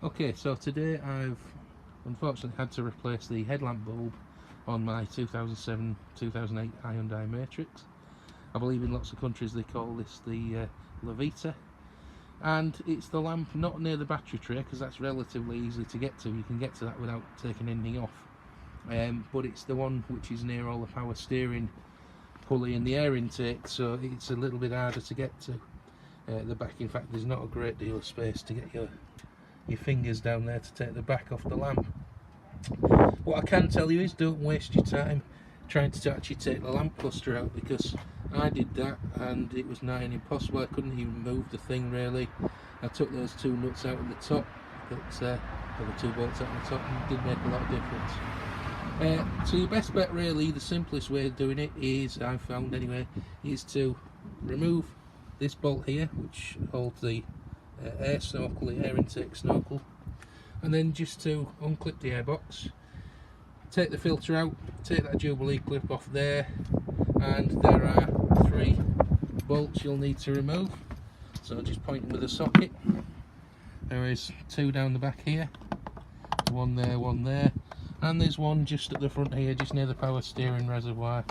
Okay, so today I've unfortunately had to replace the headlamp bulb on my 2007-2008 Hyundai Matrix. I believe in lots of countries they call this the Lavita, and it's the lamp not near the battery tray because that's relatively easy to get to. You can get to that without taking anything off, but it's the one which is near all the power steering pulley and the air intake, so it's a little bit harder to get to. The back, in fact, there's not a great deal of space to get your fingers down there to take the back off the lamp. What I can tell you is don't waste your time trying to actually take the lamp cluster out, because I did that and it was nigh and impossible. I couldn't even move the thing really. I took those two nuts out at the top, or the two bolts out at the top, and it did make a lot of difference. So your best bet really, the simplest way of doing it is, I've found anyway, is to remove this bolt here which holds the air snorkel, the air intake snorkel, and then just to unclip the airbox, take the filter out, take that Jubilee clip off there, and there are 3 bolts you'll need to remove. So just point them with a socket. There is 2 down the back here, one there, and there's one just at the front here, just near the power steering reservoir,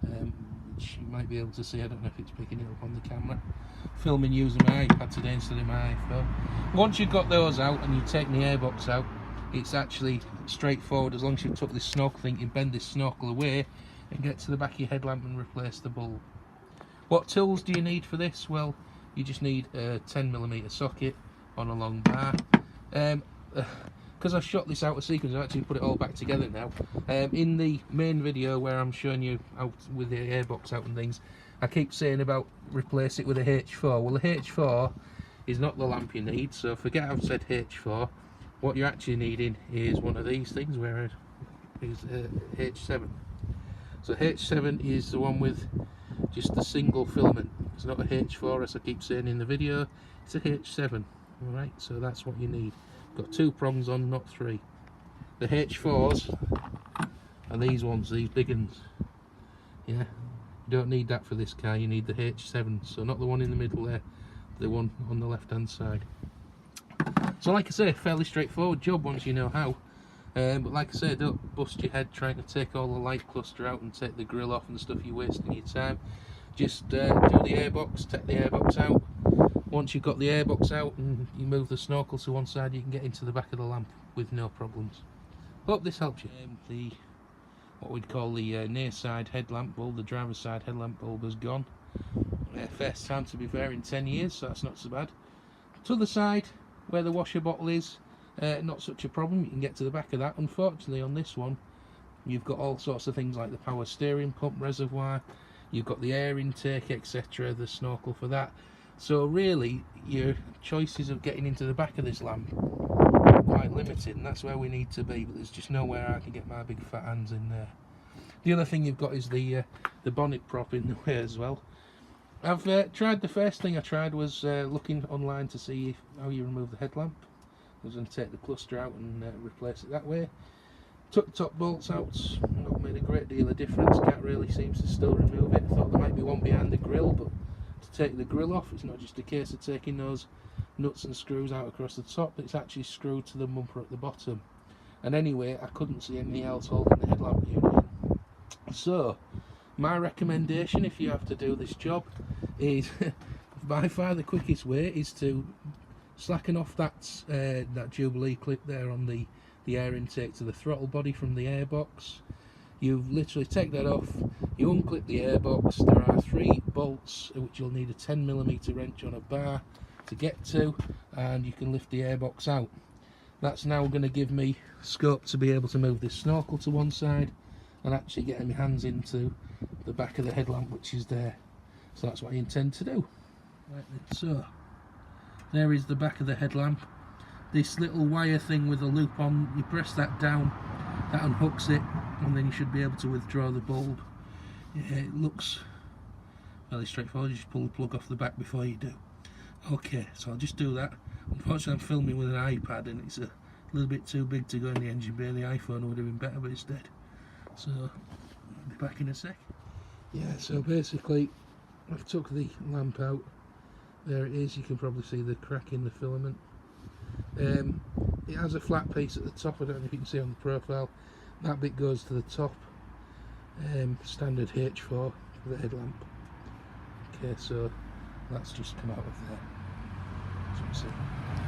which you might be able to see. I don't know if it's picking it up on the camera. Filming using my iPad today instead of my iPhone. Once you've got those out and you've taken the airbox out, it's actually straightforward. As long as you've took this snorkel thing, you bend this snorkel away and get to the back of your headlamp and replace the bulb. What tools do you need for this? Well, you just need a 10mm socket on a long bar. Because I shot this out of sequence, I've actually put it all back together now. In the main video where I'm showing you out with the airbox out and things, I keep saying about replace it with a H4. Well, the H4 is not the lamp you need, so forget I've said H4. What you're actually needing is one of these things, where it is H7. So H7 is the one with just the single filament. It's not a H4 as I keep saying in the video, it's a H7. Alright, so that's what you need. Got 2 prongs on, not 3. The H4s are these ones, these big ones. Yeah, you don't need that for this car, you need the H7, so not the one in the middle there, the one on the left hand side. So like I say, fairly straightforward job once you know how, but like I say, don't bust your head trying to take all the light cluster out and take the grill off and stuff. You're wasting your time. Just do the airbox, take the airbox out. Once you've got the airbox out and you move the snorkel to one side, you can get into the back of the lamp with no problems. Hope this helps you. What we'd call the near side headlamp bulb, the driver's side headlamp bulb, has gone. First time to be fair in 10 years, so that's not so bad. To the side where the washer bottle is, not such a problem. You can get to the back of that. Unfortunately on this one you've got all sorts of things like the power steering pump reservoir, you've got the air intake, etc., the snorkel for that. So really your choices of getting into the back of this lamp are quite limited, and that's where we need to be, but there's just nowhere I can get my big fat hands in there. The other thing you've got is the bonnet prop in the way as well. I've tried, the first thing I tried was looking online to see how you remove the headlamp. I was going to take the cluster out and replace it that way. Took the top bolts out, not made a great deal of difference. Cat really seems to still remove it. Thought there might be one behind the grill, but to take the grill off, it's not just a case of taking those nuts and screws out across the top, it's actually screwed to the bumper at the bottom. And anyway, I couldn't see anything else holding the headlamp unit in. So my recommendation, if you have to do this job, is by far the quickest way is to slacken off that Jubilee clip there on the air intake to the throttle body from the airbox. You literally take that off, you unclip the airbox. There are 3 bolts which you'll need a 10mm wrench on a bar to get to, and you can lift the airbox out. That's now going to give me scope to be able to move this snorkel to one side and actually getting my hands into the back of the headlamp, which is there. So that's what I intend to do. Right then, so there is the back of the headlamp. This little wire thing with a loop on, you press that down, that unhooks it, and then you should be able to withdraw the bulb. Yeah, it looks fairly straightforward. You just pull the plug off the back before you do. Okay, so I'll just do that. Unfortunately I'm filming with an iPad and it's a little bit too big to go in the engine bay. The iPhone would have been better, but it's dead. So I'll be back in a sec. Yeah, so basically I've took the lamp out. There it is, you can probably see the crack in the filament. It has a flat piece at the top. I don't know if you can see on the profile. That bit goes to the top. Standard H4 for the headlamp. Okay, so that's just come out of there, as you can see.